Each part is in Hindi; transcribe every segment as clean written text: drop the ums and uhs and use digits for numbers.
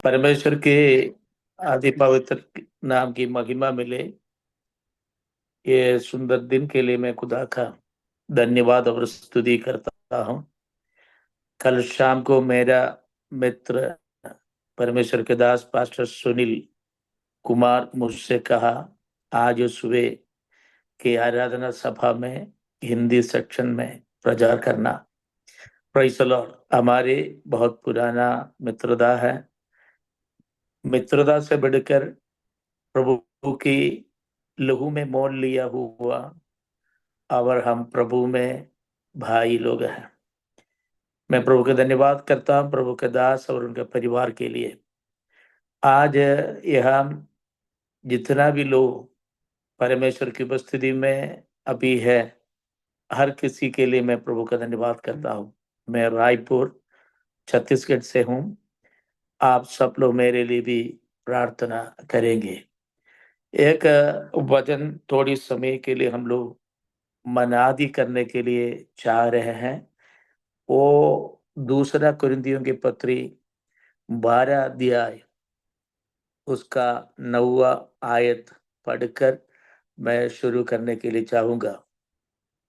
परमेश्वर के आदि पवित्र नाम की महिमा मिले। ये सुंदर दिन के लिए मैं खुदा का धन्यवाद और स्तुति करता हूँ। कल शाम को मेरा मित्र परमेश्वर के दास पास्टर सुनील कुमार मुझसे कहा, आज सुबह की आराधना सभा में हिंदी सेक्शन में प्रचार करना। Praise the Lord. हमारे बहुत पुराना मित्रता है। मित्रता से बढ़कर प्रभु की लहू में मोल लिया हुआ और हम प्रभु में भाई लोग हैं। मैं प्रभु का धन्यवाद करता हूँ, प्रभु के दास और उनके परिवार के लिए। आज यहाँ जितना भी लोग परमेश्वर की उपस्थिति में अभी है, हर किसी के लिए मैं प्रभु का धन्यवाद करता हूँ। मैं रायपुर छत्तीसगढ़ से हूँ। आप सब लोग मेरे लिए भी प्रार्थना करेंगे। एक वचन थोड़ी समय के लिए हम लोग मनादी करने के लिए चाह रहे हैं। वो दूसरा कुरिन्थियों की पत्री 12 अध्याय उसका 9वां आयत पढ़कर मैं शुरू करने के लिए चाहूंगा।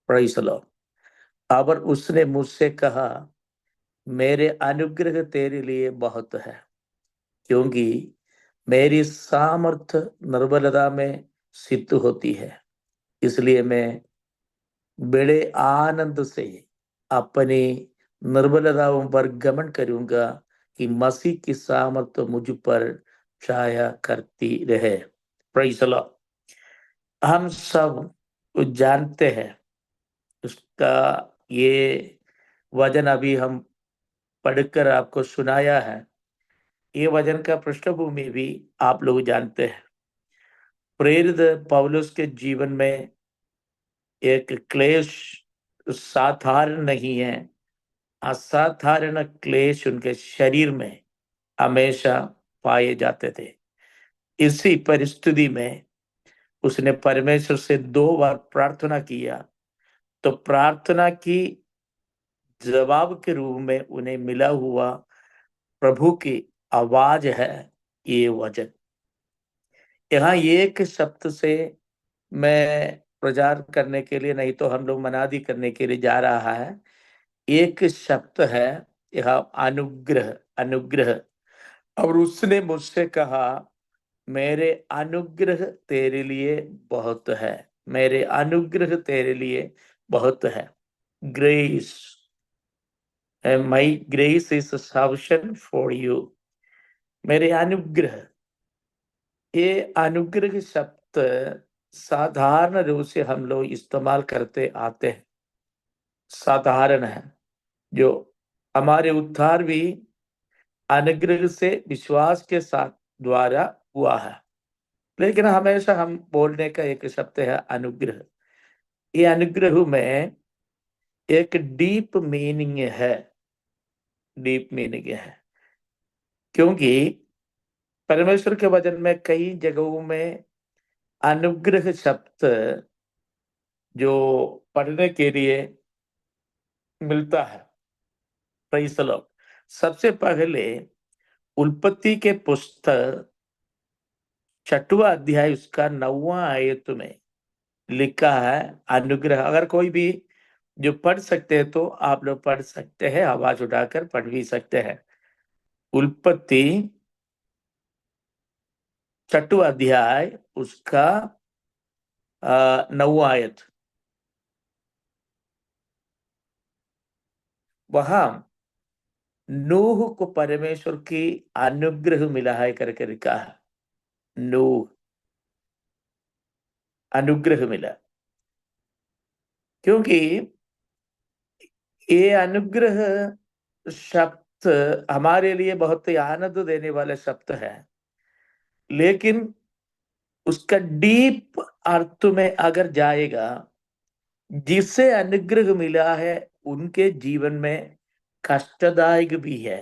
Praise the Lord. और उसने मुझसे कहा, मेरे अनुग्रह तेरे लिए बहुत है, क्योंकि मेरी सामर्थ निर्बलता में सिद्ध होती है। इसलिए मैं बड़े आनंद से अपनी निर्बलताओं पर गमन करूंगा कि मसीह की सामर्थ मुझ पर छाया करती रहे। Praise the Lord. हम सब जानते हैं उसका ये वचन अभी हम पढ़कर आपको सुनाया है। ये वचन का पृष्ठभूमि भी आप लोग जानते हैं। प्रेरित पौलुस के जीवन में एक क्लेश साधारण नहीं है। असाधारण क्लेश उनके शरीर में हमेशा पाए जाते थे। इसी परिस्थिति में उसने परमेश्वर से 2 बार प्रार्थना किया, तो प्रार्थना की जवाब के रूप में उन्हें मिला हुआ प्रभु की आवाज है ये वचन। यहाँ एक शब्द से मैं प्रचार करने के लिए नहीं, तो हम लोग मनादी करने के लिए जा रहा है। एक शब्द है यह अनुग्रह। अनुग्रह। और उसने मुझसे कहा, मेरे अनुग्रह तेरे लिए बहुत है। मेरे अनुग्रह तेरे लिए बहुत है। Grace, my grace is sufficient for you. मेरे अनुग्रह, ये अनुग्रह शब्द साधारण रूप से हम लोग इस्तेमाल करते आते हैं। साधारण है। जो हमारे उद्धार भी अनुग्रह से विश्वास के साथ द्वारा हुआ है, लेकिन हमेशा हम बोलने का एक शब्द है अनुग्रह। ये अनुग्रह में एक डीप मीनिंग है। डीप मीनिंग है, क्योंकि परमेश्वर के वचन में कई जगहों में अनुग्रह शब्द जो पढ़ने के लिए मिलता है। Praise the Lord. सबसे पहले उत्पत्ति के पुस्तक 6वां अध्याय उसका 9वां आयत में लिखा है अनुग्रह। अगर कोई भी जो पढ़ सकते हैं तो आप लोग पढ़ सकते हैं, आवाज उठाकर पढ़ भी सकते हैं। उत्पत्ति 6वां अध्याय उसका 9वां आयत। वहां नूह को परमेश्वर की अनुग्रह मिला है करके लिखा है। नूह अनुग्रह मिला, क्योंकि ये अनुग्रह शब्द हमारे लिए बहुत ही आनंद देने वाला शब्द है, लेकिन उसका डीप अर्थ में अगर जाएगा, जिसे अनुग्रह मिला है उनके जीवन में कष्टदायक भी है,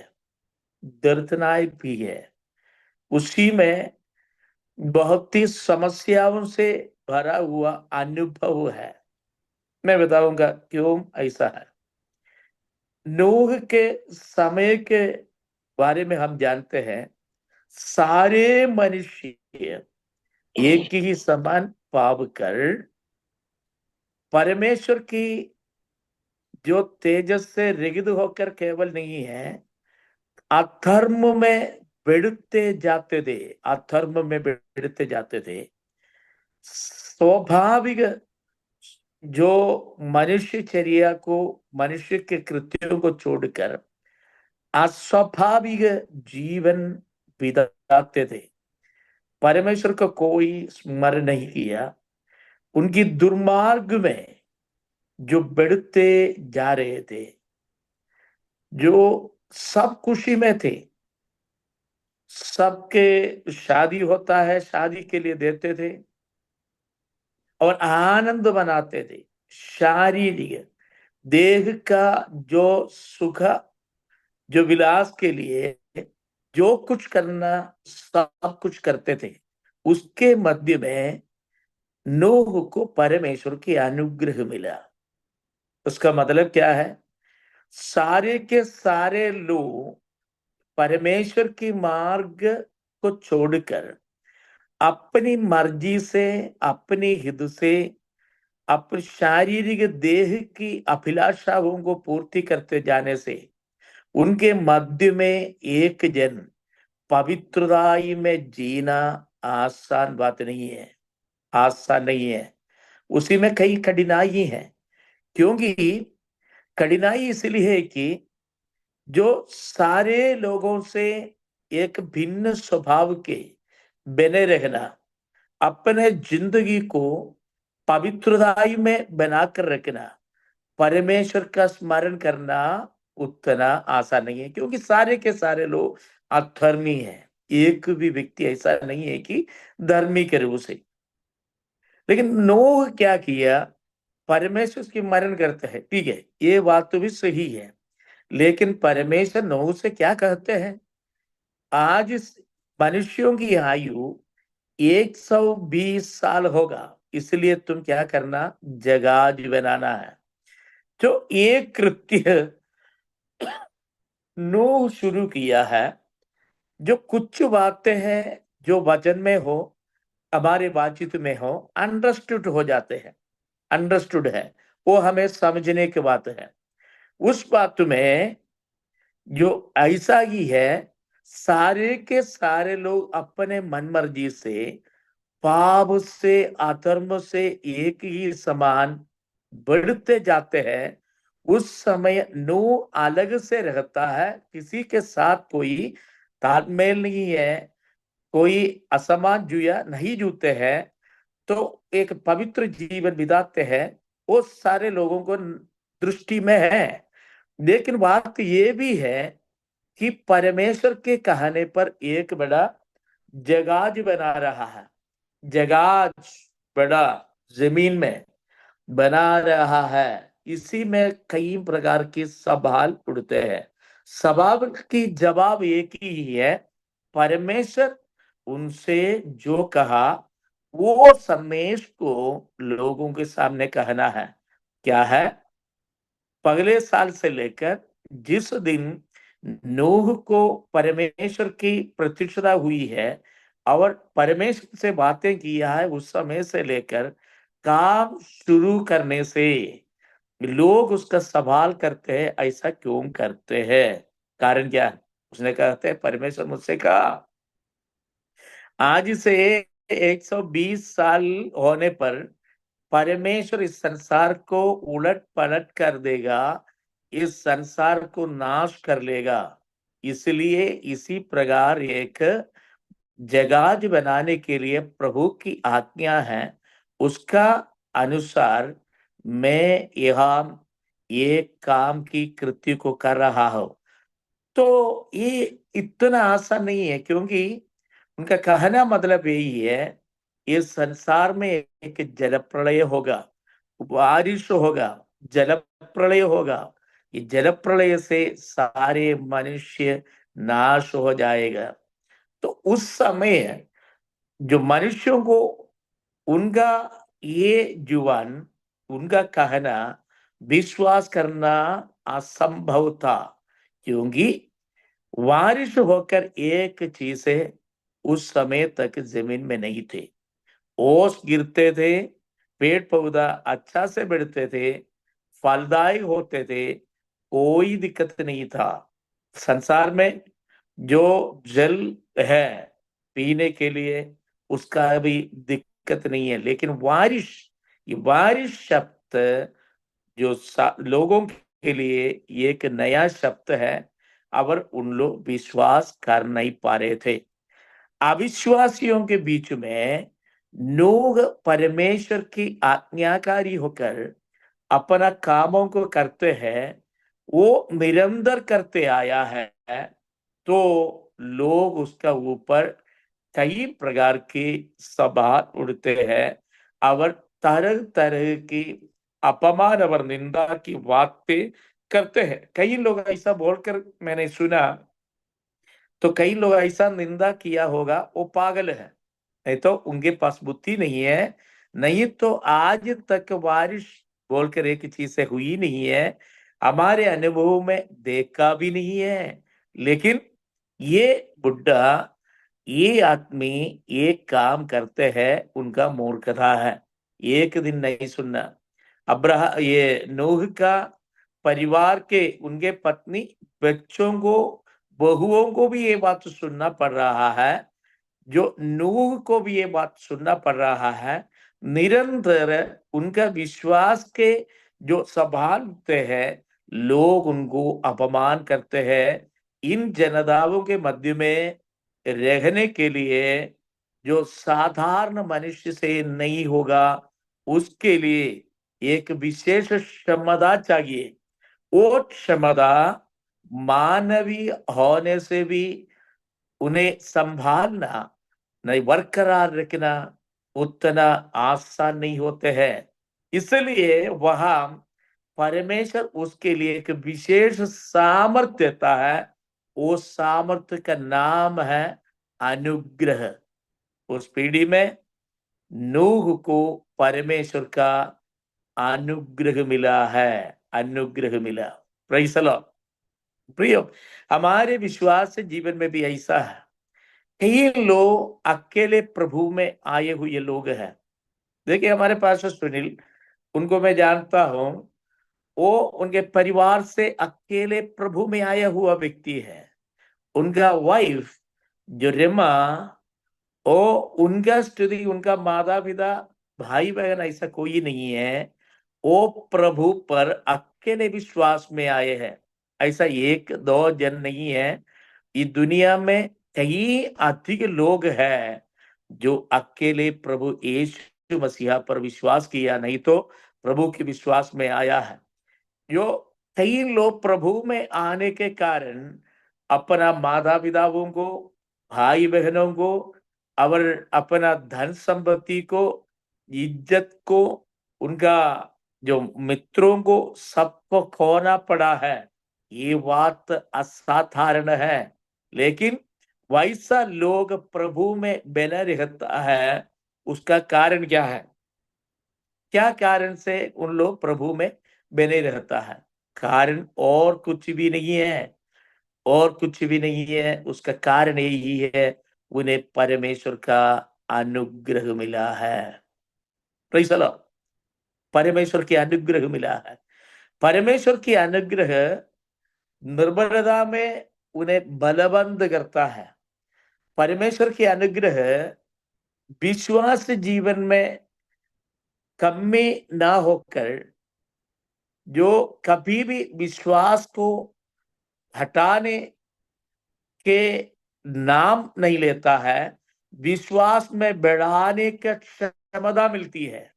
दर्दनायक भी है। उसी में बहुत ही समस्याओं से भरा हुआ अनुभव है। मैं बताऊंगा क्यों ऐसा है। नूह के समय के बारे में हम जानते हैं। सारे मनुष्य एक ही समान पाप कर परमेश्वर की जो तेजस से रिगिद होकर केवल नहीं है, अधर्म में बढ़ते जाते थे, अधर्म में बढ़ते जाते थे। स्वाभाविक जो मनुष्यचर्या को, मनुष्य के कृत्यों को छोड़कर अस्वाभाविक जीवन बिताते थे। परमेश्वर को कोई स्मरण नहीं किया। उनकी दुर्मार्ग में जो बढ़ते जा रहे थे, जो सब खुशी में थे, सबके शादी होता है, शादी के लिए देते थे और आनंद मनाते थे। शारीरिक देह का जो सुख, जो विलास के लिए जो कुछ करना, सब कुछ करते थे। उसके मध्य में नूह को परमेश्वर की अनुग्रह मिला। उसका मतलब क्या है? सारे के सारे लोग परमेश्वर की मार्ग को छोड़कर अपनी मर्जी से, अपनी हित से, अपनी शारीरिक देह की अभिलाषाओं को पूर्ति करते जाने से उनके मध्य में एक जन पवित्रताई में जीना आसान बात नहीं है, आसान नहीं है। उसी में कई कठिनाई है। क्योंकि कठिनाई इसलिए है कि जो सारे लोगों से एक भिन्न स्वभाव के बने रहना, अपने जिंदगी को पवित्रताई में बनाकर रखना, परमेश्वर का स्मरण करना उतना आसान नहीं है। क्योंकि सारे के सारे लोग अधर्मी हैं। एक भी व्यक्ति ऐसा नहीं है कि धर्मी करे उसे। लेकिन नोह क्या किया? परमेश्वर की स्मरण करते हैं, ठीक है, ये बात तो भी सही है। लेकिन परमेश्वर नोह से क्या कहते हैं? आज मनुष्यों की आयु 120 साल होगा, इसलिए तुम क्या करना? जगाज बनाना है। जो एक कृत्य नूह शुरू किया है, जो कुछ बातें हैं जो वचन में हो, हमारे बातचीत में हो, अंडरस्टूड हो जाते हैं, अंडरस्टूड है, वो हमें समझने की बात है। उस बात में जो ऐसा ही है, सारे के सारे लोग अपने मन मर्जी से, पाप से, अधर्म से एक ही समान बढ़ते जाते हैं। उस समय नूह अलग से रहता है, किसी के साथ कोई तालमेल नहीं है, कोई असमान जुया नहीं जूते हैं, तो एक पवित्र जीवन बिताते हैं। वो सारे लोगों को दृष्टि में है। लेकिन बात ये भी है कि परमेश्वर के कहने पर एक बड़ा जगाज बना रहा है। जगाज बड़ा जमीन में बना रहा है। इसी में कई प्रकार के सवाल उठते हैं। सवाल की जवाब एक ही है, परमेश्वर उनसे जो कहा वो संदेश को लोगों के सामने कहना है। क्या है? पहले साल से लेकर जिस दिन नूह को परमेश्वर की प्रतिष्ठा हुई है और परमेश्वर से बातें किया है, उस समय से लेकर काम शुरू करने से लोग उसका सवाल करते हैं, ऐसा क्यों करते हैं? कारण क्या है? उसने कहते हैं, परमेश्वर मुझसे कहा आज से 120 साल होने पर परमेश्वर इस संसार को उलट पलट कर देगा, इस संसार को नाश कर लेगा। इसलिए इसी प्रकार एक जगाज बनाने के लिए प्रभु की आज्ञा है, उसका अनुसार मैं यहाँ ये काम की कृत्य को कर रहा हूं। तो ये इतना आसान नहीं है। क्योंकि उनका कहना मतलब यही है, ये संसार में एक जल प्रलय होगा, बारिश होगा, जल प्रलय होगा। ये जल प्रलय से सारे मनुष्य नाश हो जाएगा। तो उस समय जो मनुष्यों को उनका ये जुबान, उनका कहना विश्वास करना असंभव था। क्योंकि बारिश होकर एक चीज से उस समय तक जमीन में नहीं थे। ओस गिरते थे, पेड़ पौधा अच्छा से बढ़ते थे, फलदायी होते थे, कोई दिक्कत नहीं था। संसार में जो जल है पीने के लिए उसका भी दिक्कत नहीं है, लेकिन बारिश, ये बारिश शब्द जो लोगों के लिए ये एक नया शब्द है। और उन लोग विश्वास कर नहीं पा रहे थे। अविश्वासियों के बीच में नूह परमेश्वर की आज्ञाकारी होकर अपना कामों को करते हैं, वो निरंतर करते आया है। तो लोग उसका ऊपर कई प्रकार की सवाल उड़ते हैं और तरह तरह की अपमान और निंदा की बातें करते हैं। कई लोग ऐसा बोलकर मैंने सुना, तो कई लोग ऐसा निंदा किया होगा वो पागल है, नहीं तो उनके पास बुद्धि नहीं है, नहीं तो आज तक बारिश बोलकर एक चीज से हुई नहीं है, हमारे अनुभव में देखा भी नहीं है। लेकिन ये बुढ़ा, ये आदमी ये काम करते हैं, उनका मूर्खता है। एक दिन नहीं सुनना। ये नूह का परिवार के, उनके पत्नी, बच्चों को, बहुओं को भी ये बात सुनना पड़ रहा है, जो नूह को भी ये बात सुनना पड़ रहा है। निरंतर उनका विश्वास के जो सवाल उठते हैं, लोग उनको अपमान करते हैं। इन जनताओं के मध्य में रहने के लिए जो साधारण मनुष्य से नहीं होगा, उसके लिए एक विशेष क्षमता चाहिए। वो क्षमता मानवीय होने से भी उन्हें संभालना, नहीं बरकरार रखना उतना आसान नहीं होते हैं। इसलिए वहां परमेश्वर उसके लिए एक विशेष सामर्थ्य देता है। वो सामर्थ्य का नाम है अनुग्रह। उस पीढ़ी में नूह को परमेश्वर का अनुग्रह मिला है, अनुग्रह मिला। Praise the Lord. प्रियो, हमारे विश्वास से जीवन में भी ऐसा है। कई लोग अकेले प्रभु में आए हुए लोग हैं। देखिए हमारे पास सुनील, उनको मैं जानता हूं, वो उनके परिवार से अकेले प्रभु में आया हुआ व्यक्ति है। उनका वाइफ जो रिमा, वो उनका स्थिति, उनका माता पिता, भाई बहन ऐसा कोई नहीं है। वो प्रभु पर अकेले विश्वास में आए हैं। ऐसा एक दो जन नहीं है। इस दुनिया में कई अधिक लोग हैं जो अकेले प्रभु यीशु मसीहा पर विश्वास किया, नहीं तो प्रभु के विश्वास में आया है। जो कई लोग प्रभु में आने के कारण अपना माता पिताओं को, भाई बहनों को और अपना धन संपत्ति को, इज्जत को, उनका जो मित्रों को, सबको खोना पड़ा है। ये बात असाधारण है। लेकिन वैसा लोग प्रभु में बना रहता है, उसका कारण क्या है? क्या कारण से उन लोग प्रभु में बने रहता है? कारण और कुछ भी नहीं है, और कुछ भी नहीं है। उसका कारण यही है, उन्हें परमेश्वर का अनुग्रह मिला है। Praise the Lord. परमेश्वर की अनुग्रह मिला है। परमेश्वर की अनुग्रह निर्बलता में उन्हें बलवंत करता है। परमेश्वर की अनुग्रह विश्वास जीवन में कमी ना होकर, जो कभी भी विश्वास को हटाने के नाम नहीं लेता है, विश्वास में बढ़ाने की क्षमता मिलती है।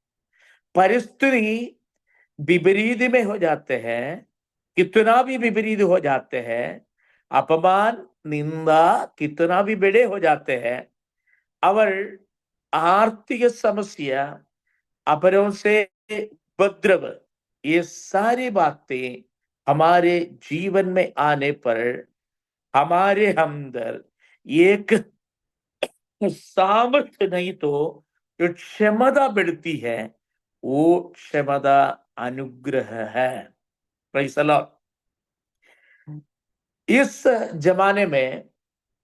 परिस्थिति विपरीत में हो जाते हैं, कितना भी विपरीत हो जाते हैं, अपमान निंदा कितना भी बड़े हो जाते हैं, और आर्थिक समस्या, अपरों से उपद्रव, ये सारी बातें हमारे जीवन में आने पर हमारे अंदर एक सामर्थ्य नहीं तो जो क्षमता बढ़ती है, वो क्षमता अनुग्रह है। Praise the Lord. इस जमाने में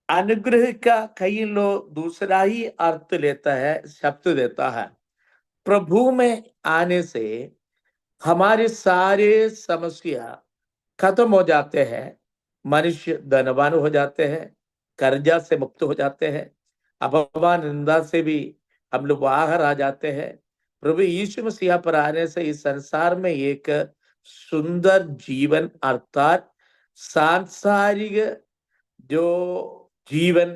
अनुग्रह का कई लोग दूसरा ही अर्थ लेता है, शब्द देता है। प्रभु में आने से हमारे सारे समस्या खत्म हो जाते हैं। मनुष्य धनवान हो जाते हैं, कर्जा से मुक्त हो जाते हैं, अपमान निंदा से भी हम लोग बाहर आ जाते हैं। प्रभु यीशु मसीह पर आने से इस संसार में एक सुंदर जीवन अर्थात सांसारिक जो जीवन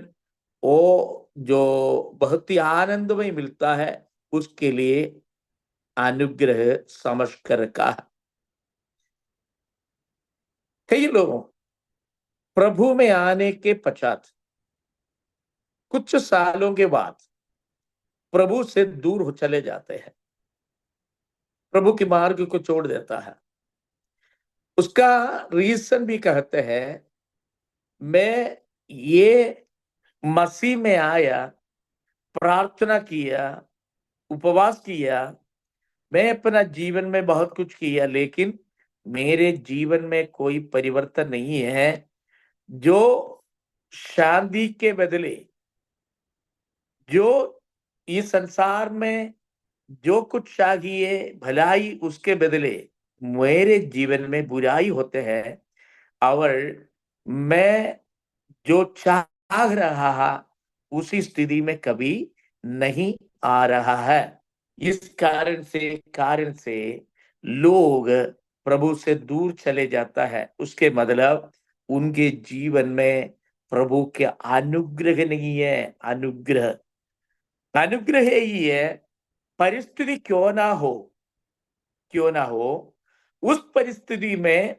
वो जो बहुत ही आनंदमय मिलता है, उसके लिए अनुग्रह समझ कर रखा है। कई लोगों प्रभु में आने के पश्चात कुछ सालों के बाद प्रभु से दूर हो चले जाते हैं, प्रभु के मार्ग को छोड़ देता है। उसका रीजन भी कहते हैं, मैं ये मसीह में आया, प्रार्थना किया, उपवास किया, मैं अपना जीवन में बहुत कुछ किया, लेकिन मेरे जीवन में कोई परिवर्तन नहीं है। जो शांति के बदले, जो इस संसार में जो कुछ चाहिए भलाई, उसके बदले मेरे जीवन में बुराई होते हैं। और मैं जो चाह रहा उसी स्थिति में कभी नहीं आ रहा है। इस कारण से लोग प्रभु से दूर चले जाता है। उसके मतलब उनके जीवन में प्रभु के अनुग्रह नहीं है। अनुग्रह अनुग्रह ही है। परिस्थिति क्यों ना हो उस परिस्थिति में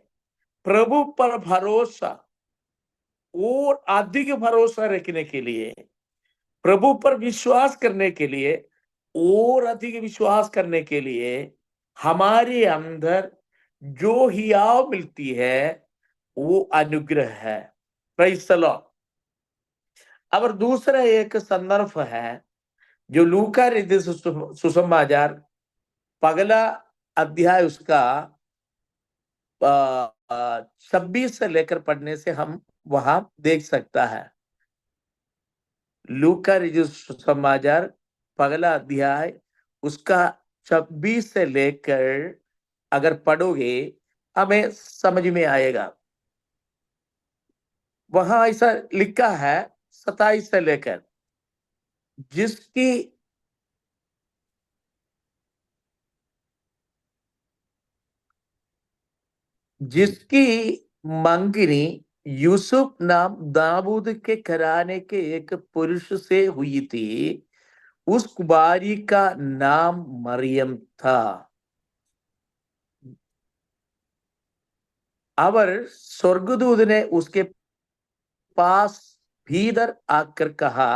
प्रभु पर भरोसा और अधिक भरोसा रखने के लिए, प्रभु पर विश्वास करने के लिए और अधिक विश्वास करने के लिए हमारे अंदर जो हियाव मिलती है वो अनुग्रह है। Praise the Lord. और दूसरा एक संदर्भ है जो लूका लिखित सुसमाचार पगला अध्याय उसका 26 से लेकर पढ़ने से हम वहां देख सकता है। लूका लिखित सुसमाचार पगला अध्याय उसका 26 से लेकर अगर पढ़ोगे हमें समझ में आएगा। वहां ऐसा लिखा है 27 से लेकर, जिसकी जिसकी मंगनी यूसुफ नाम दाऊद के घराने के एक पुरुष से हुई थी, उस कुमारी का नाम मरियम था। और स्वर्गदूत ने उसके पास भीतर आकर कहा,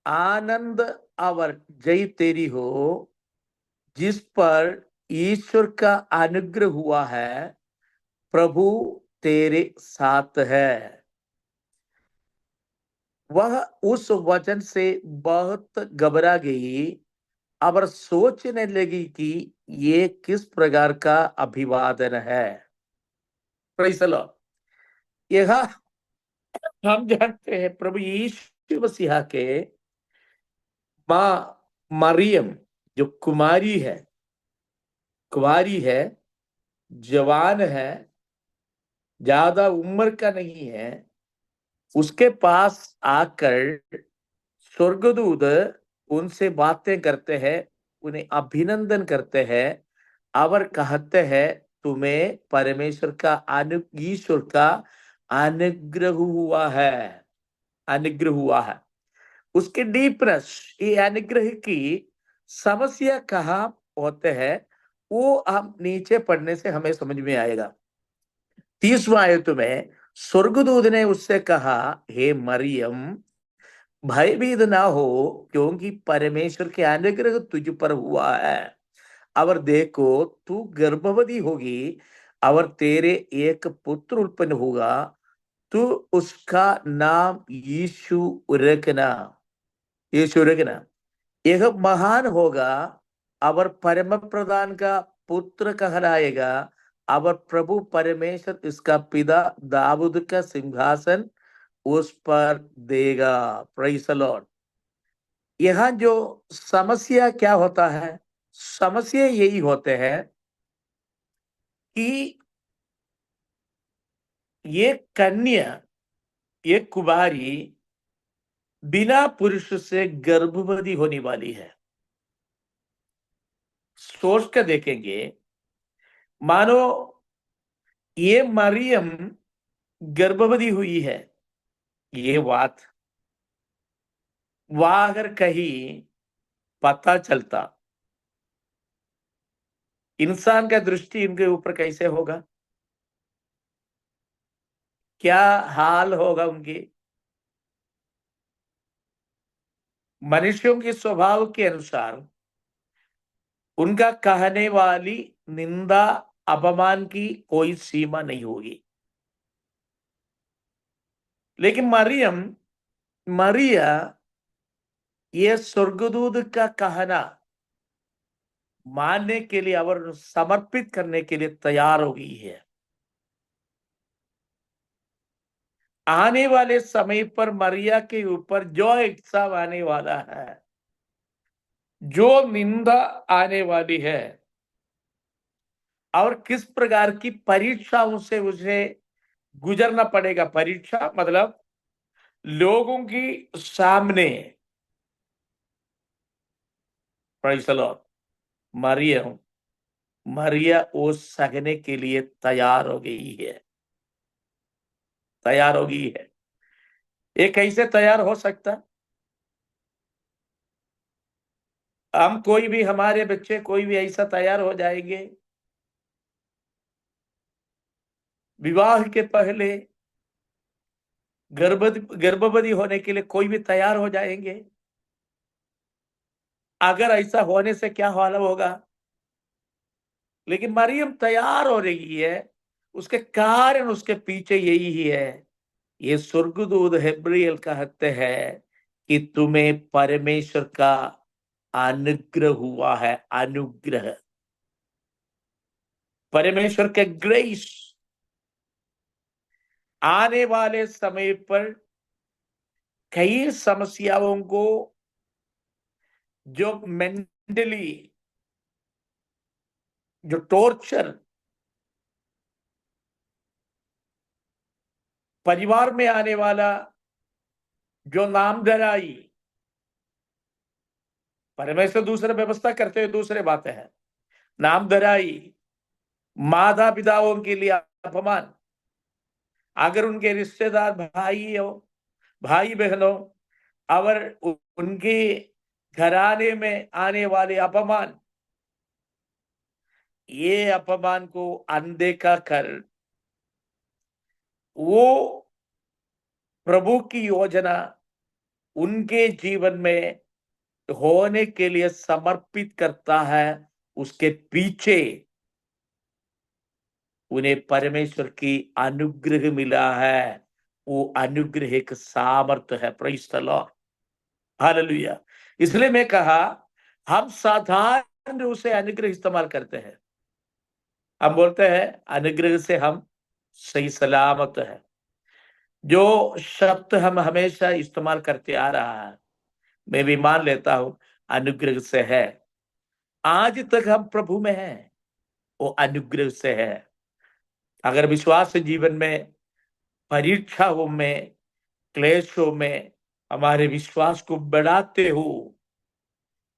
आनंद और जय तेरी हो, जिस पर ईश्वर का अनुग्रह हुआ है, प्रभु तेरे साथ है। वह उस वचन से बहुत घबरा गई और सोचने लगी कि ये किस प्रकार का अभिवादन है। Praise the Lord. यह हम जानते हैं प्रभु यीशु मसीह के माँ मरियम जो कुमारी है, जवान है, ज्यादा उम्र का नहीं है, उसके पास आकर स्वर्गदूत उनसे बातें करते हैं, उन्हें अभिनंदन करते हैं और कहते हैं, तुम्हें परमेश्वर का ईश्वर का अनुग्रह हुआ है। अनुग्रह हुआ है। उसके डीपनेस, ये अनुग्रह की समस्या कहाँ होते हैं वो हम नीचे पढ़ने से हमें समझ में आएगा। 30वां आयत में स्वर्गदूत ने उससे कहा, हे मरियम, भयभीत ना हो, क्योंकि परमेश्वर के अनुग्रह तुझ पर हुआ है। और देखो, तू गर्भवती होगी और तेरे एक पुत्र उत्पन्न होगा, तू उसका नाम यीशु रखना। यह महान होगा और परम प्रधान का पुत्र कहलाएगा। और प्रभु परमेश्वर इसका पिता दाऊद का सिंहासन उस पर देगा। Praise the Lord. यहाँ जो समस्या क्या होता है, समस्या यही होते हैं कि ये कन्या, ये कुमारी बिना पुरुष से गर्भवती होने वाली है। सोच कर देखेंगे, मानो ये मरियम गर्भवती हुई है, ये बात वहां अगर कहीं पता चलता, इंसान का दृष्टि इनके ऊपर कैसे होगा, क्या हाल होगा उनके। मनुष्यों के स्वभाव के अनुसार उनका कहने वाली निंदा अपमान की कोई सीमा नहीं होगी। लेकिन मरिया ये स्वर्गदूत का कहना मानने के लिए और समर्पित करने के लिए तैयार हो गई है। आने वाले समय पर मरिया के ऊपर जो हिसाब आने वाला है, जो निंदा आने वाली है, और किस प्रकार की परीक्षाओं से उसे गुजरना पड़ेगा। परीक्षा मतलब लोगों की सामने। Praise the lord. मरिया मरिया वो सहने के लिए तैयार हो गई है, तैयार हो गई है। ये कैसे तैयार हो सकता? हम कोई भी, हमारे बच्चे कोई भी ऐसा तैयार हो जाएंगे विवाह के पहले, गर्भवती होने के लिए कोई भी तैयार हो जाएंगे? अगर ऐसा होने से क्या हाल होगा? लेकिन मरियम तैयार हो रही है, उसके कारण उसके पीछे यही ही है। ये स्वर्गदूत हेब्रियल कहते हैं कि तुम्हें परमेश्वर का अनुग्रह हुआ है। अनुग्रह, परमेश्वर के ग्रेस आने वाले समय पर कई समस्याओं को, जो मेंटली जो टॉर्चर परिवार में आने वाला, जो नामधराई, परमेश्वर दूसरे व्यवस्था करते हुए दूसरे बातें हैं। नामधराई, माता पिताओं के लिए अपमान, अगर उनके रिश्तेदार भाई हो, भाई बहनों, और उनके घराने में आने वाले अपमान, ये अपमान को अनदेखा कर वो प्रभु की योजना उनके जीवन में होने के लिए समर्पित करता है। उसके पीछे उन्हें परमेश्वर की अनुग्रह मिला है। वो अनुग्रह एक सामर्थ्य है। Praise the Lord, hallelujah. इसलिए मैं कहा, हम साधारण रूप से अनुग्रह इस्तेमाल करते हैं। हम बोलते हैं अनुग्रह से हम सही सलामत है। जो शब्द हम हमेशा इस्तेमाल करते आ रहा है, मैं भी मान लेता हूं अनुग्रह से है। आज तक हम प्रभु में हैं, वो अनुग्रह से है। अगर विश्वास जीवन में, परीक्षाओं में, क्लेशों में हमारे विश्वास को बढ़ाते हो,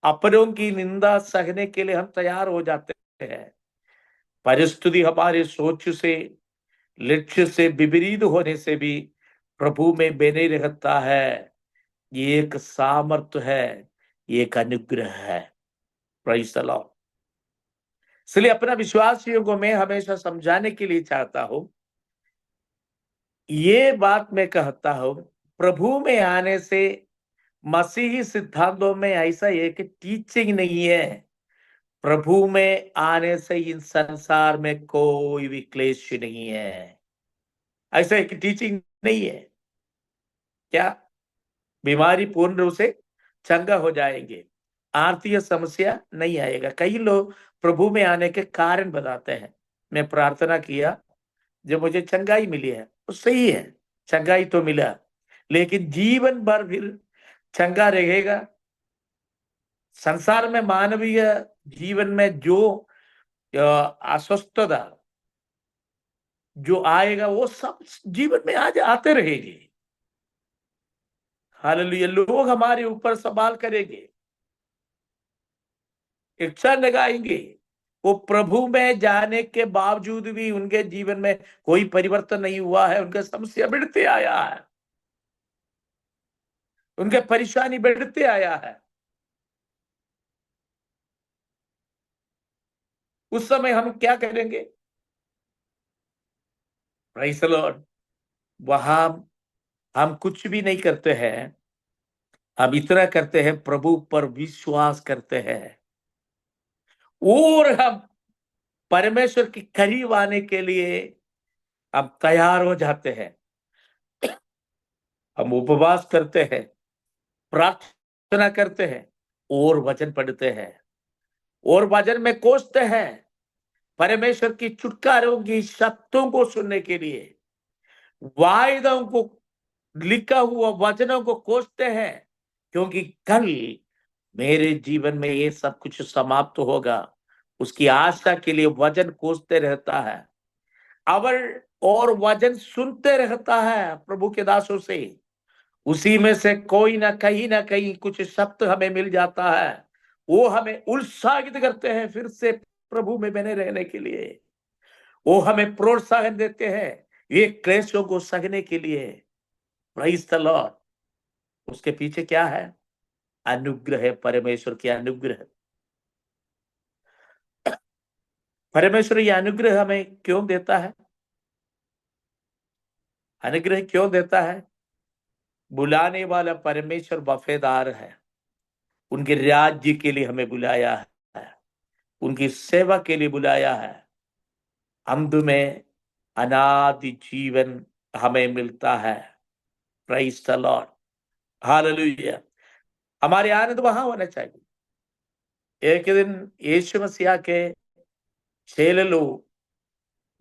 अपनों की निंदा सहने के लिए हम तैयार हो जाते हैं, परिस्थिति हमारे सोच से, लक्ष्य से विपरीत होने से भी प्रभु में बने रहता है, ये एक सामर्थ्य है, ये एक अनुग्रह है। Praise the Lord. इसलिए अपना विश्वासियों को मैं हमेशा समझाने के लिए चाहता हूं, ये बात मैं कहता हूं, प्रभु में आने से मसीही सिद्धांतों में ऐसा एक टीचिंग नहीं है। प्रभु में आने से इन संसार में कोई भी क्लेश नहीं है। ऐसा एक टीचिंग नहीं है। क्या बीमारी पूर्ण रूप से चंगा हो जाएंगे, आर्थिक समस्या नहीं आएगा। कई लोग प्रभु में आने के कारण बताते हैं, मैं प्रार्थना किया, जब मुझे चंगाई मिली है तो सही है, चंगाई तो मिला, लेकिन जीवन भर फिर चंगा रहेगा? संसार में मानवीय जीवन में जो अस्वस्थता जो आएगा वो सब जीवन में आज आते रहेगी। हालेलुया। लोग हमारे ऊपर सवाल करेंगे, इच्छा लगाएंगे। वो प्रभु में जाने के बावजूद भी उनके जीवन में कोई परिवर्तन नहीं हुआ है, उनका समस्या बढ़ते आया है, उनके परेशानी बढ़ते आया है। उस समय हम क्या करेंगे? Praise the Lord. वहां हम कुछ भी नहीं करते हैं, हम इतना करते हैं, प्रभु पर विश्वास करते हैं और हम परमेश्वर के करीब आने के लिए हम तैयार हो जाते हैं। हम उपवास करते हैं, प्रार्थना करते हैं और वचन पढ़ते हैं और वचन में कोसते हैं परमेश्वर की छुटकारों की शब्दों को सुनने के लिए। वायदों को, लिखा हुआ वचनों को कोसते हैं, क्योंकि कल मेरे जीवन में ये सब कुछ समाप्त होगा। उसकी आशा के लिए वचन कोसते रहता है और वचन सुनते रहता है प्रभु के दासों से। उसी में से कोई ना कहीं कुछ शब्द हमें मिल जाता है, वो हमें उत्साहित करते हैं फिर से प्रभु में बने रहने के लिए। वो हमें प्रोत्साहन देते हैं ये क्लेशों को सहने के लिए। Praise the Lord. उसके पीछे क्या है? अनुग्रह है, परमेश्वर की अनुग्रह। परमेश्वर ये अनुग्रह हमें क्यों देता है? अनुग्रह क्यों देता है? बुलाने वाला परमेश्वर वफादार है, उनके राज्य के लिए हमें बुलाया है, उनकी सेवा के लिए बुलाया है। अंत में अनादि जीवन हमें मिलता है। Praise the Lord. हालेलुया। हमारे आनंद वहां होना चाहिए। एक दिन यीशु मसीह के चेले लोग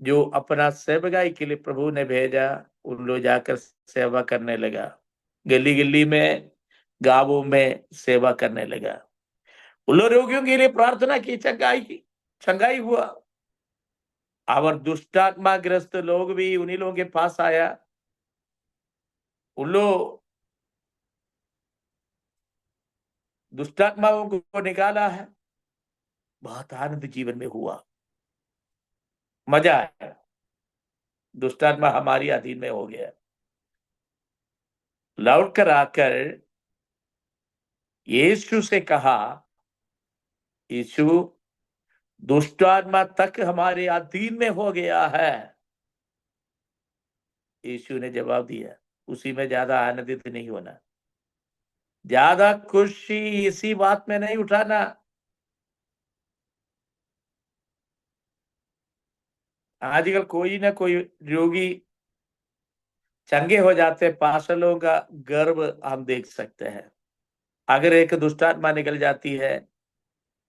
जो अपना सेवकाई के लिए प्रभु ने भेजा, उन लोग जाकर सेवा करने लगा, गली गली में, गांवों में सेवा करने लगा। उन लोग रोगियों के लिए प्रार्थना की, चंगाई की, चंगाई हुआ। और दुष्टात्मा ग्रस्त लोग भी उन्हीं लोगों के पास आया, उन लोग दुष्टात्माओं को निकाला है। बहुत आनंद जीवन में हुआ, मजा आया। दुष्टात्मा हमारी अधीन में हो गया। लौट कर आकर यीशु से कहा, यीशु, दुष्टात्मा तक हमारे अधीन में हो गया है। यीशु ने जवाब दिया, उसी में ज्यादा आनंदित नहीं होना, ज्यादा खुशी इसी बात में नहीं उठाना। आजकल कोई ना कोई रोगी चंगे हो जाते, पार्षलों का गर्व हम देख सकते हैं। अगर एक दुष्टात्मा निकल जाती है,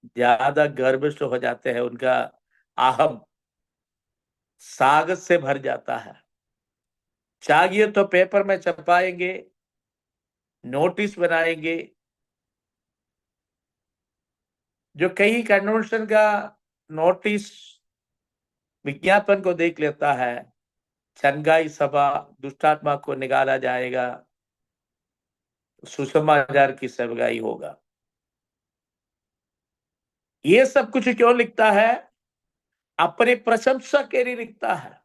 ज्यादा गर्विष्ठ हो जाते हैं, उनका आहम सागत से भर जाता है। चाहिए तो पेपर में छपाएंगे, नोटिस बनाएंगे, जो कई कन्वेंशन का नोटिस विज्ञापन को देख लेता है, चंगाई सभा, दुष्टात्मा को निकाला जाएगा, सुसमाचार की सेवकाई होगा। ये सब कुछ क्यों लिखता है? अपनी प्रशंसा के लिए लिखता है,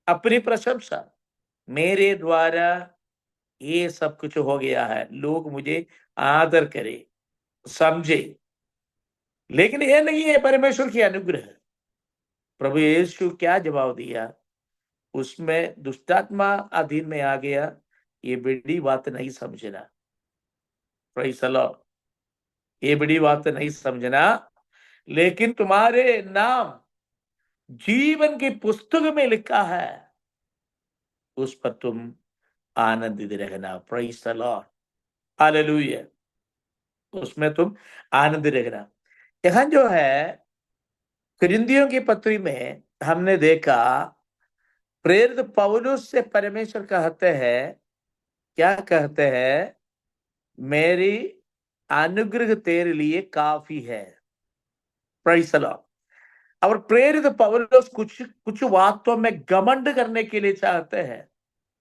अपनी प्रशंसा। मेरे द्वारा ये सब कुछ हो गया है, लोग मुझे आदर करे, समझे। लेकिन ये नहीं है परमेश्वर की अनुग्रह। प्रभु यीशु क्या जवाब दिया? उसमें दुष्टात्मा अधीन में आ गया, ये बड़ी बात नहीं समझना। Praise the Lord. ये बड़ी बात नहीं समझना, लेकिन तुम्हारे नाम जीवन की पुस्तक में लिखा है, उस पर तुम आनंदित रहना। Praise the Lord. हालेलुया। उसमें तुम आनंद रखना। यहाँ जो है कुरिन्थियों की पत्री में हमने देखा प्रेरित पौलुस से परमेश्वर कहते हैं, क्या कहते हैं? मेरी अनुग्रह तेरे लिए काफी है। Praise the Lord. और प्रेरित पौलुस कुछ कुछ बातों में घमंड करने के लिए चाहते हैं।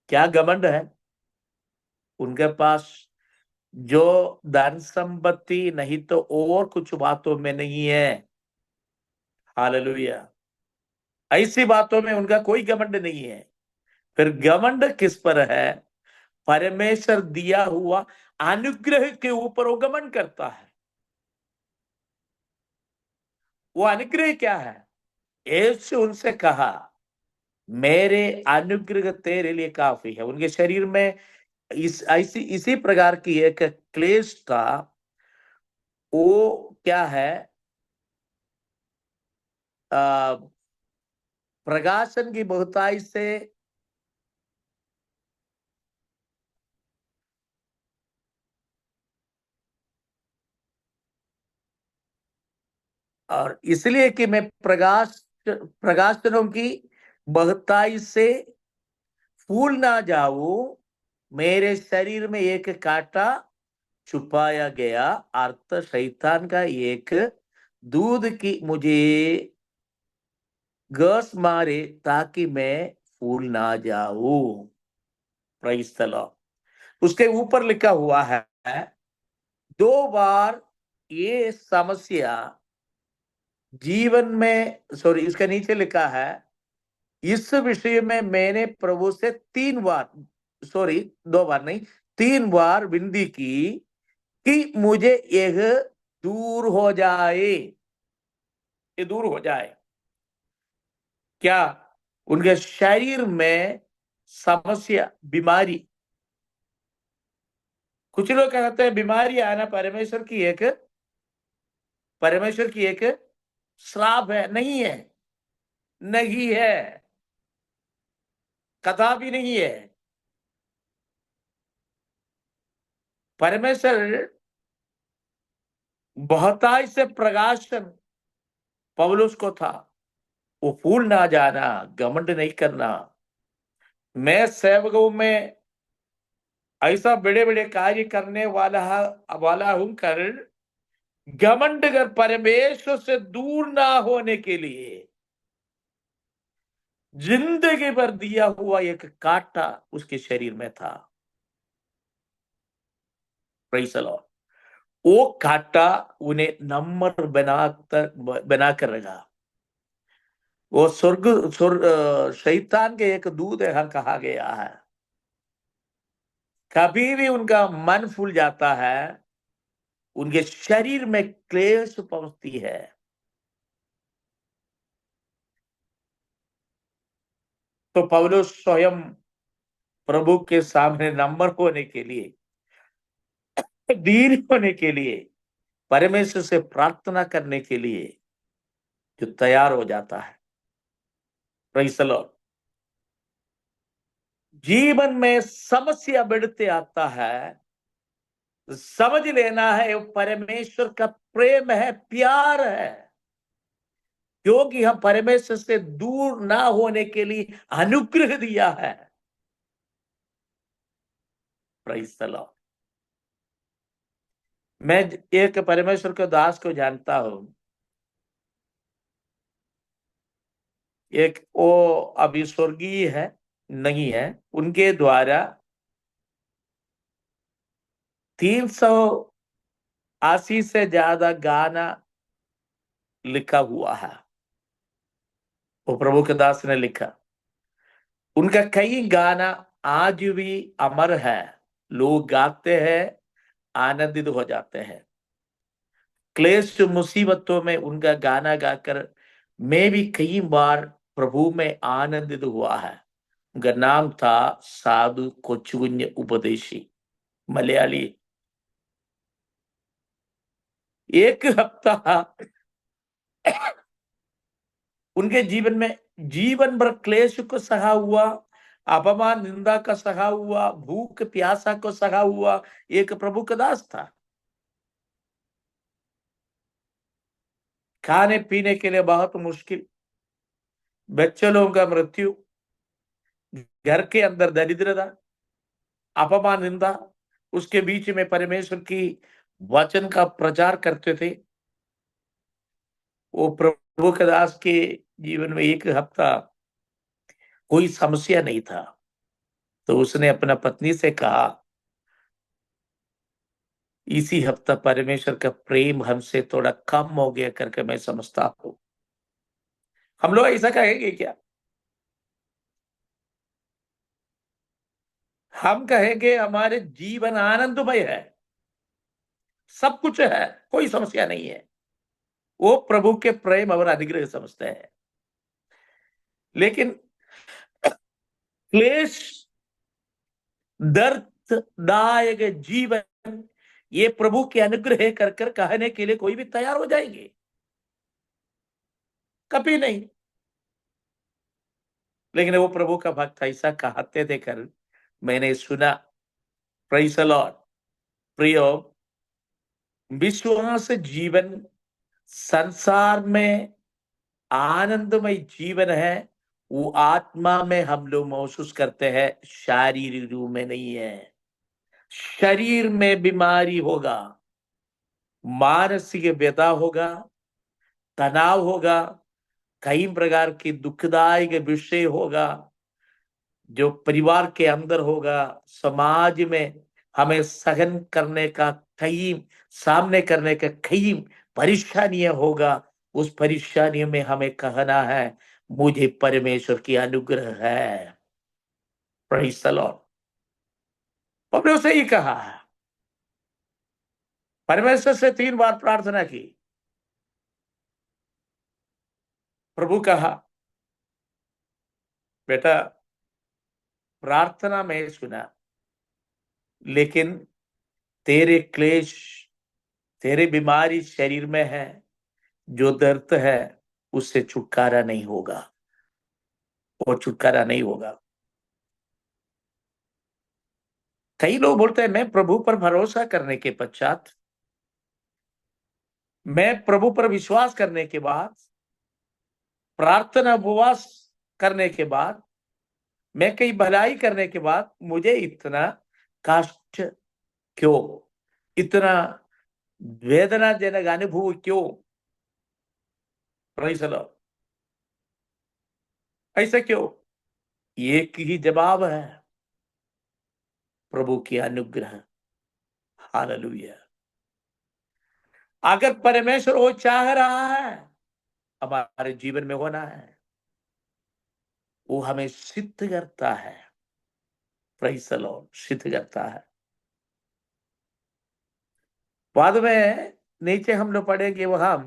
क्या घमंड है? उनके पास जो धन संपत्ति नहीं तो और कुछ बातों में नहीं है। हालेलुया। ऐसी बातों में उनका कोई घमंड नहीं है। फिर घमंड किस पर है? परमेश्वर दिया हुआ अनुग्रह के ऊपर वो घमंड करता है। वो अनुग्रह क्या है? यीशु उनसे कहा, मेरे अनुग्रह तेरे लिए काफी है। उनके शरीर में इसी प्रकार की एक क्लेश था। वो क्या है? प्रकाशन की बहुताई से और इसलिए कि मैं प्रकाशनों की बहुताई से फूल ना जाऊं, मेरे शरीर में एक कांटा छुपाया गया, अर्थ शैतान का एक दूध की मुझे गस मारे ताकि मैं फूल ना जाऊं। Praise the Lord. उसके ऊपर लिखा हुआ है, 2 बार ये समस्या जीवन में, सॉरी इसके नीचे लिखा है, इस विषय में मैंने प्रभु से 3 बार, सॉरी 2 बार नहीं, 3 बार विनती की कि मुझे यह दूर हो जाए, ये दूर हो जाए। क्या? उनके शरीर में समस्या, बीमारी। कुछ लोग कहते हैं बीमारी आना परमेश्वर की एक श्राप है। नहीं है, नहीं है, कथा भी नहीं है। परमेश्वर बहुताई से प्रकाशन पौलुस को था। वो फूल ना जाना, घमंड नहीं करना। मैं सेवकों में ऐसा बड़े बड़े कार्य करने वाला हूं कर घमंड कर परमेश्वर से दूर ना होने के लिए जिंदगी भर दिया हुआ एक कांटा उसके शरीर में था। Praise the Lord. वो कांटा उन्हें नम्र बनाकर रखा। वो शैतान के एक दूत है कहा गया है। कभी भी उनका मन फूल जाता है, उनके शरीर में क्लेश पहुंचती है। तो पौलुस स्वयं प्रभु के सामने नम्र होने के लिए, दीन होने के लिए, परमेश्वर से प्रार्थना करने के लिए जो तैयार हो जाता है। Praise the Lord. जीवन में समस्या बढ़ते आता है, समझ लेना है वो परमेश्वर का प्रेम है, प्यार है, क्योंकि हम परमेश्वर से दूर ना होने के लिए अनुग्रह दिया है। Praise the Lord. मैं एक परमेश्वर के दास को जानता हूं। एक वो अभी स्वर्गीय है, नहीं है, उनके द्वारा 380 से ज्यादा गाना लिखा हुआ है। वो प्रभु के दास ने लिखा। उनका कई गाना आज भी अमर है। लोग गाते हैं, आनंदित हो जाते हैं। क्लेश मुसीबतों में उनका गाना गाकर मैं भी कई बार प्रभु में आनंदित हुआ है। उनका नाम था साधु कोचुकुഞ്ഞ് उपदेशी, मलयाली। एक हफ्ता उनके जीवन में जीवन भर क्लेश को सहा हुआ, अपमान निंदा का सहा हुआ, भूख प्यासा को सहा हुआ एक प्रभु का दास था। खाने पीने के लिए बहुत मुश्किल, बच्चे लोगों का मृत्यु, घर के अंदर दरिद्रता, अपमान, निंदा, उसके बीच में परमेश्वर की वचन का प्रचार करते थे। वो प्रभु के दास के जीवन में एक हफ्ता कोई समस्या नहीं था, तो उसने अपना पत्नी से कहा, इसी हफ्ता परमेश्वर का प्रेम हमसे थोड़ा कम हो गया करके मैं समझता हूं। हम लोग ऐसा कहेंगे क्या? हम कहेंगे हमारे जीवन आनंदमय है, सब कुछ है, कोई समस्या नहीं है। वो प्रभु के प्रेम और अनुग्रह समझते हैं। लेकिन क्लेश, दर्ददायक जीवन, ये प्रभु के अनुग्रह कर कर कहने के लिए कोई भी तैयार हो जाएंगे? कभी नहीं। लेकिन वो प्रभु का भक्त ऐसा कहते थे कर मैंने सुना। Praise the Lord. प्रियो, विश्वास जीवन संसार में आनंदमय जीवन है, वो आत्मा में हम लोग महसूस करते हैं, शारीरिक रूप में नहीं है। शरीर में बीमारी होगा, मानसिक व्यथा होगा, तनाव होगा, कई प्रकार की दुखदायक विषय होगा, जो परिवार के अंदर होगा, समाज में हमें सहन करने का कई, सामने करने का कई परेशानियां होगा। उस परेशानियों में हमें कहना है, मुझे परमेश्वर की अनुग्रह है। Praise the Lord. पौलुस से ही कहा है, परमेश्वर से 3 बार प्रार्थना की। प्रभु कहा, बेटा प्रार्थना में सुना, लेकिन तेरे क्लेश, तेरे बीमारी शरीर में है, जो दर्द है उससे छुटकारा नहीं होगा, वो छुटकारा नहीं होगा। कई लोग बोलते हैं, मैं प्रभु पर भरोसा करने के पश्चात, मैं प्रभु पर विश्वास करने के बाद, प्रार्थना उपवास करने के बाद, मैं कई भलाई करने के बाद मुझे इतना कष्ट क्यों, इतना वेदनाजनक अनुभव क्यों? Praise the Lord. ऐसा क्यों? एक ही जवाब है, प्रभु की अनुग्रह। हालेलुया। अगर परमेश्वर वो चाह रहा है हमारे जीवन में होना है, वो हमें सिद्ध करता है। Praise the Lord. सिद्ध करता है। बाद में नीचे हम लोग पढ़ेंगे, वहां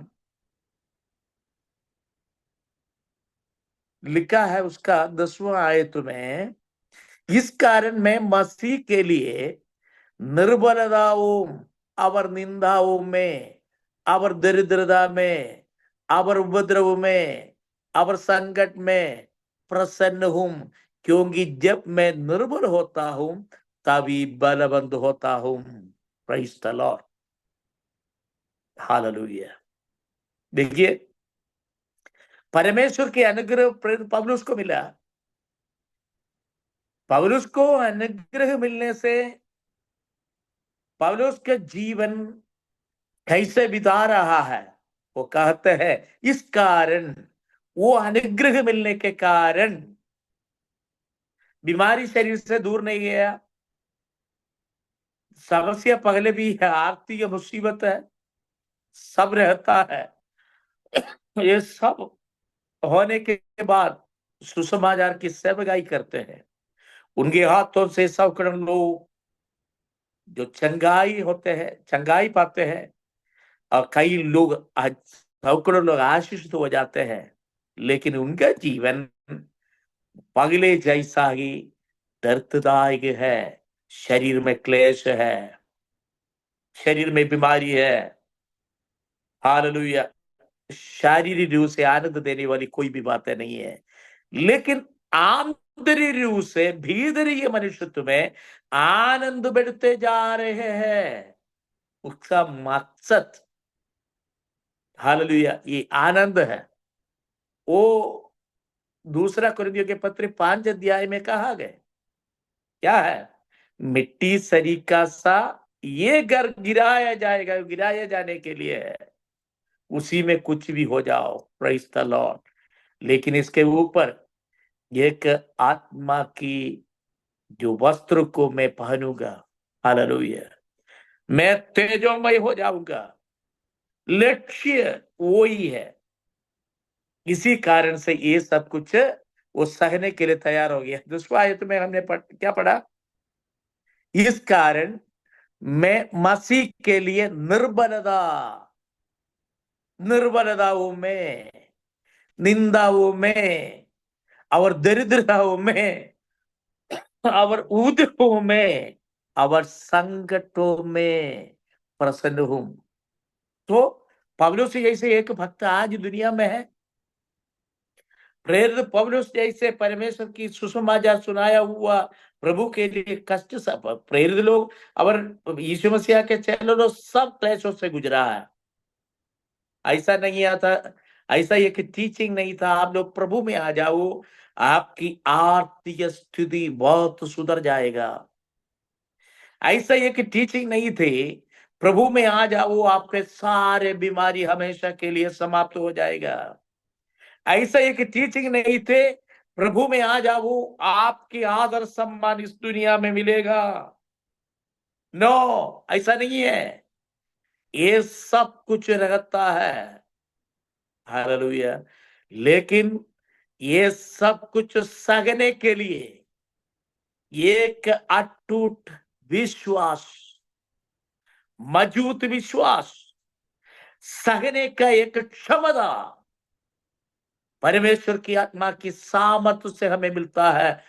लिखा है उसका 10वां आयत में, इस कारण मैं मसीह के लिए निर्बलताओं और निंदाओं में, और दरिद्रता में, और उपद्रव में, और संकट में प्रसन्न हूं, क्योंकि जब मैं निर्बल होता हूं तभी बलवंत होता हूं। Praise the Lord. हालेलुया। देखिए, परमेश्वर के अनुग्रह पौलुस को मिला। पौलुस को अनुग्रह मिलने से पौलुस का जीवन कैसे बिता रहा है, वो कहते हैं, इस कारण, वो अनुग्रह मिलने के कारण बीमारी शरीर से दूर नहीं गया। समस्या पहले भी है, आर्थिक मुसीबत है, सब रहता है। ये सब होने के बाद सुसमाचार की सेवकाई करते हैं। उनके हाथों से सैकड़ों लोग जो चंगाई होते हैं, चंगाई पाते हैं, और कई लोग सैकड़ों लोग आशीषित हो जाते हैं। लेकिन उनका जीवन पगले जैसा ही दर्ददायक है। शरीर में क्लेश है, शरीर में बीमारी है। हालेलुया। शारीरिक रूप से आनंद देने वाली कोई भी बातें नहीं है, लेकिन आंतरिक रूप से भीतरी मनुष्यत्व में आनंद बढ़ते जा रहे हैं। उसका मकसद हालेलुया, ये आनंद है। वो दूसरा कुरिन्थियों के पत्र 5 अध्याय में कहा गया क्या है? मिट्टी सरीका सा ये घर गिराया जाएगा, गिराया जाने के लिए है, उसी में कुछ भी हो जाओ, प्रेज द लॉर्ड। लेकिन इसके ऊपर एक आत्मा की जो वस्त्र को मैं पहनूंगा, हालेलुया, मैं तेजोमय हो जाऊंगा। लक्ष्य वही है। इसी कारण से ये सब कुछ वो सहने के लिए तैयार हो गया। दूसरा आयत में हमने क्या पढ़ा? इस कारण मैं मसीह के लिए निर्बलताओं में, निंदाओं में और दरिद्रताओं में और उद्योगों में और संकटों में प्रसन्न हूं। तो पौलुस जैसे एक भक्त आज दुनिया में है, प्रेरित पौलुस जैसे परमेश्वर की सुसमाचार सुनाया हुआ प्रभु के लिए कष्ट, सब प्रेरित लोग और यीशु मसीह के चेले लोग सब क्लेशों से गुजरा है। ऐसा नहीं आता, ऐसा एक टीचिंग नहीं था आप लोग प्रभु में आ जाओ, आपकी आर्थिक स्थिति बहुत सुधर जाएगा। ऐसा एक टीचिंग नहीं थे, प्रभु में आ जाओ आपके सारे बीमारी हमेशा के लिए समाप्त हो जाएगा। ऐसा एक टीचिंग नहीं थे, प्रभु में आ जाओ आपकी आदर सम्मान इस दुनिया में मिलेगा। नो, ऐसा नहीं है। ये सब कुछ रहता है, हालेलुया। लेकिन ये सब कुछ सहने के लिए एक अटूट विश्वास, मजबूत विश्वास, सहने का एक क्षमता परमेश्वर की आत्मा की सामर्थ्य से हमें मिलता है।